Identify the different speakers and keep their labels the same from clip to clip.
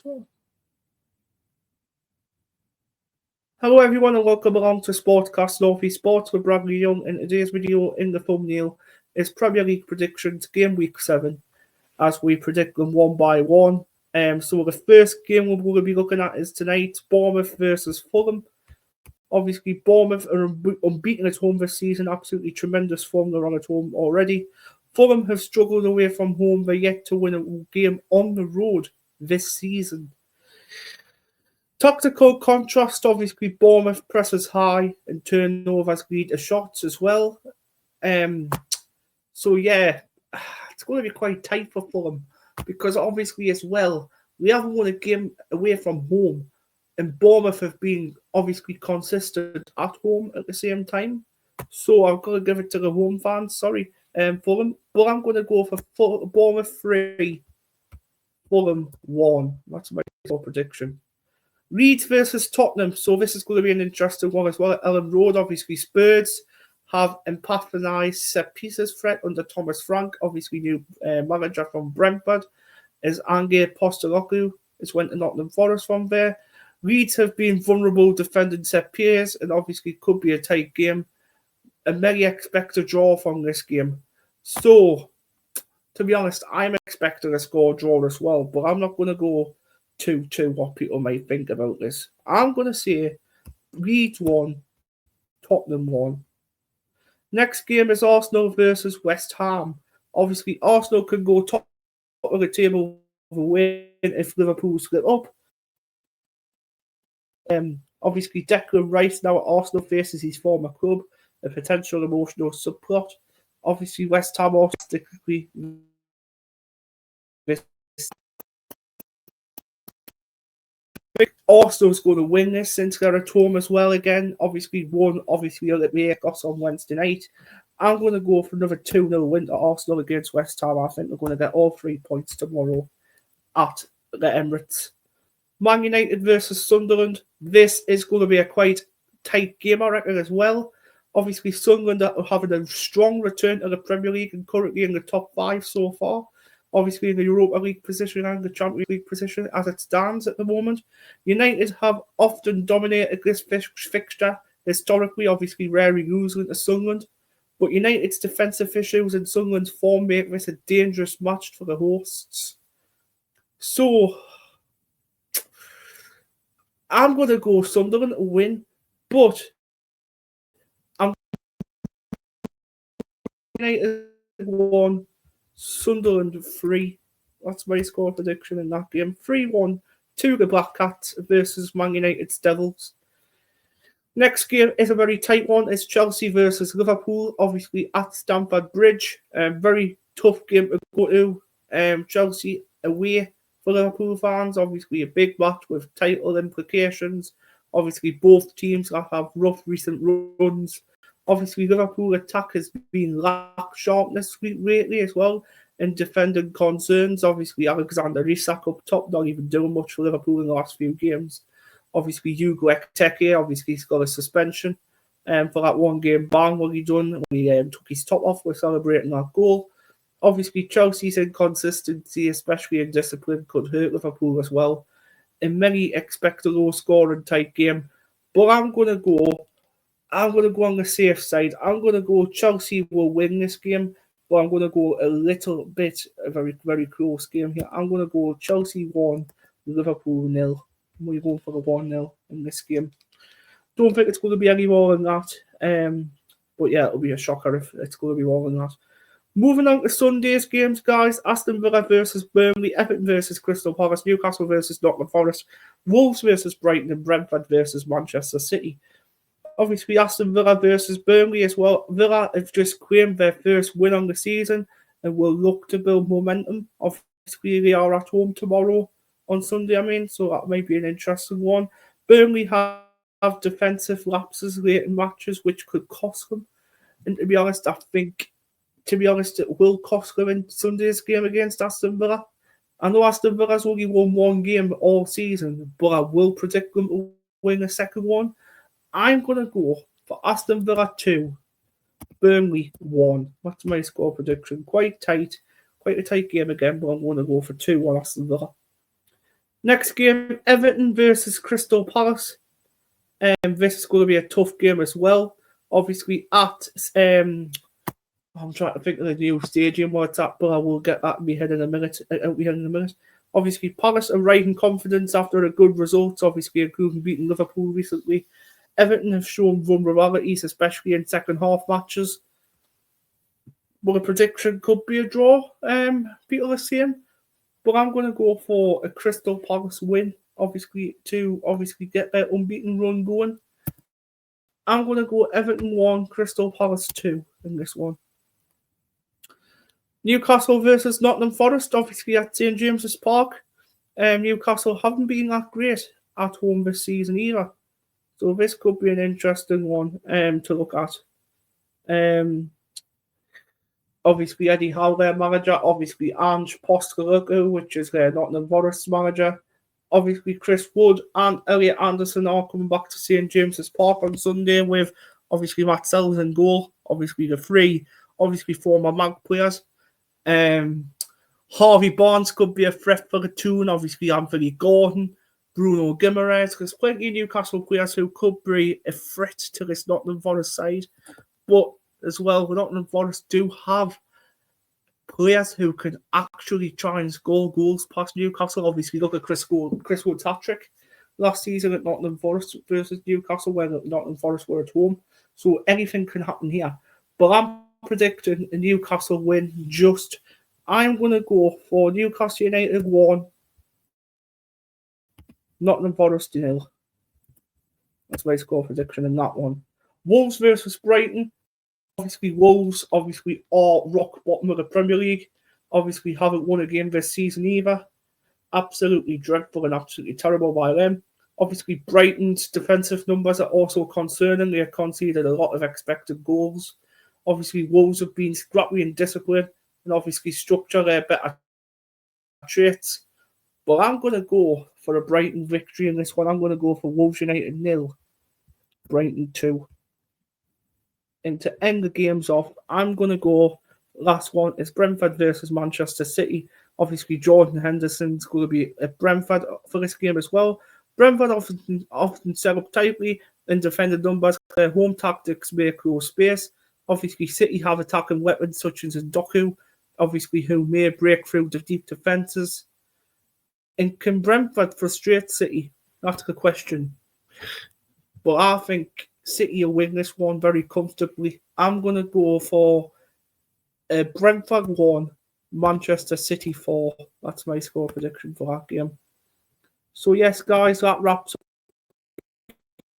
Speaker 1: Hello everyone and welcome along to Sportcast Northeast Sports with Bradley Young, and today's video in the thumbnail is Premier League predictions game week 7 as we predict them one by one. So the first game we're going to be looking at is tonight, Bournemouth versus Fulham. Obviously Bournemouth are unbeaten at home this season, absolutely tremendous form. They're on at home already. Fulham have struggled away from home, they're yet to win a game on the road this season. Tactical contrast, obviously, Bournemouth presses high and turnovers lead to shots as well. So, yeah, it's going to be quite tight for Fulham because, obviously, as well, we haven't won a game away from home, and Bournemouth have been, obviously, consistent at home at the same time. So, I've got to give it to the home fans, Fulham. But I'm going to go for Bournemouth 3, Fulham 1. That's my prediction. Leeds versus Tottenham. So this is going to be an interesting one as well. At Ellen Road, obviously, Spurs have empathized set pieces threat under Thomas Frank, obviously new manager from Brentford, as Ange Postecoglou has went to Nottingham Forest from there. Leeds have been vulnerable defending set pieces and obviously could be a tight game. And many expect a draw from this game. So, to be honest, I'm expecting a score draw as well, but I'm not going to go 2-2 what people might think about this. I'm going to say Leeds 1, Tottenham 1. Next game is Arsenal versus West Ham. Obviously, Arsenal can go top of the table with a win if Liverpool split up. Obviously, Declan Rice now at Arsenal faces his former club, a potential emotional subplot. Obviously, West Ham are statistically Arsenal's going to win this since they're at home as well again. Obviously, they'll make us on Wednesday night. I'm going to go for another 2-0 win to Arsenal against West Ham. I think they're going to get all 3 points tomorrow at the Emirates. Man United versus Sunderland. This is going to be a quite tight game, I reckon, as well. Obviously, Sunderland are having a strong return to the Premier League and currently in the top 5 so far. Obviously, in the Europa League position and the Champions League position as it stands at the moment. United have often dominated this fixture historically, obviously rarely losing to Sunderland. But United's defensive issues and Sunderland's form make this a dangerous match for the hosts. So, I'm going to go Sunderland win, but I'm United 1, Sunderland 3. That's my score prediction in that game. 3-1 to the Black Cats versus Man United's Devils. Next game is a very tight one. It's Chelsea versus Liverpool, obviously at Stamford Bridge. Very tough game to go to. Chelsea away for Liverpool fans. Obviously a big match with title implications. Obviously both teams have rough recent runs. Obviously Liverpool attack has been lack sharpness lately as well. And defending concerns, obviously Alexander Isak up top, not even doing much for Liverpool in the last few games. Obviously Hugo Ekitike, obviously he's got a suspension for that one game ban what he done when he took his top off. We're celebrating that goal. Obviously Chelsea's inconsistency, especially in discipline, could hurt Liverpool as well. And many expect a low scoring tight game. But I'm going to go on the safe side. I'm going to go Chelsea will win this game. But I'm going to go a little bit, a very, very close game here. I'm going to go Chelsea 1, Liverpool 0. We're going for the 1-0 in this game. Don't think it's going to be any more than that. But yeah, it'll be a shocker if it's going to be more than that. Moving on to Sunday's games, guys. Aston Villa versus Burnley, Everton versus Crystal Palace, Newcastle versus Nottingham Forest, Wolves versus Brighton, and Brentford versus Manchester City. Obviously, Aston Villa versus Burnley as well. Villa have just claimed their first win on the season and will look to build momentum. Obviously, they are at home tomorrow on Sunday, so that might be an interesting one. Burnley have defensive lapses late in matches, which could cost them. And to be honest, I think, it will cost them in Sunday's game against Aston Villa. I know Aston Villa's only won one game all season, but I will predict them to win the second one. I'm going to go for Aston Villa 2, Burnley 1. That's my score prediction. Quite a tight game again, but I'm going to go for 2-1 Aston Villa. Next game, Everton versus Crystal Palace. This is going to be a tough game as well. Obviously, at I'm trying to think of the new stadium where it's at, but I will get that in my head in a minute. Obviously, Palace are rising confidence after a good result. Obviously, including beating Liverpool recently. Everton have shown vulnerabilities, especially in second half matches. But a prediction could be a draw. People are saying, but I'm going to go for a Crystal Palace win. Obviously, to get their unbeaten run going. I'm going to go Everton 1, Crystal Palace 2 in this one. Newcastle versus Nottingham Forest, obviously at St James's Park. Newcastle haven't been that great at home this season either. So this could be an interesting one to look at. Obviously, Eddie Howe, their manager. Obviously, Ange Postecoglou, which is their Nottingham Forest manager. Obviously, Chris Wood and Elliot Anderson are coming back to St James's Park on Sunday with obviously Matt Sells in goal. Obviously, the three, former Mag players. Harvey Barnes could be a threat for the tune. Obviously, Anthony Gordon, Bruno Guimaraes. There's plenty of Newcastle players who could be a threat to this Nottingham Forest side. But as well, Nottingham Forest do have players who can actually try and score goals past Newcastle. Obviously, look at Chris Wood's hat-trick last season at Nottingham Forest versus Newcastle, where Nottingham Forest were at home. So anything can happen here. But I'm predicting a Newcastle win. I'm going to go for Newcastle United 1, Nottingham Forest 0. That's my score prediction in that one. Wolves versus Brighton. Obviously, Wolves are rock bottom of the Premier League. Obviously, haven't won a game this season either. Absolutely dreadful and absolutely terrible by them. Obviously, Brighton's defensive numbers are also concerning. They have conceded a lot of expected goals. Obviously, Wolves have been scrappy and disciplined and obviously structure their better traits. But I'm going to go for a Brighton victory in this one. I'm going to go for Wolves United 0, Brighton 2. And to end the games off, I'm going to go, last one is Brentford versus Manchester City. Obviously, Jordan Henderson's going to be at Brentford for this game as well. Brentford often set up tightly in defended numbers. Their home tactics may close space. Obviously, City have attacking weapons such as Doku, obviously, who may break through the deep defences. And can Brentford frustrate City? That's the question. But I think City will win this one very comfortably. I'm going to go for Brentford 1, Manchester City 4. That's my score prediction for that game. So yes, guys, that wraps up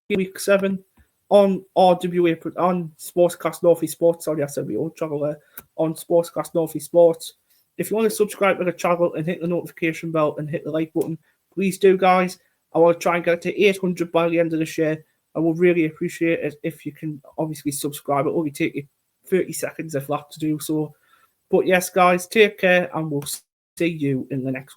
Speaker 1: Week 7 on RWA, on Sportscast Northeast Sports. Sorry, I said we all travel there. On Sportscast Northeast Sports. If you want to subscribe to the channel and hit the notification bell and hit the like button, please do, guys. I want to try and get to 800 by the end of this year. I will really appreciate it if you can obviously subscribe. It will only take you 30 seconds if that to do so. But yes, guys, take care and we'll see you in the next one.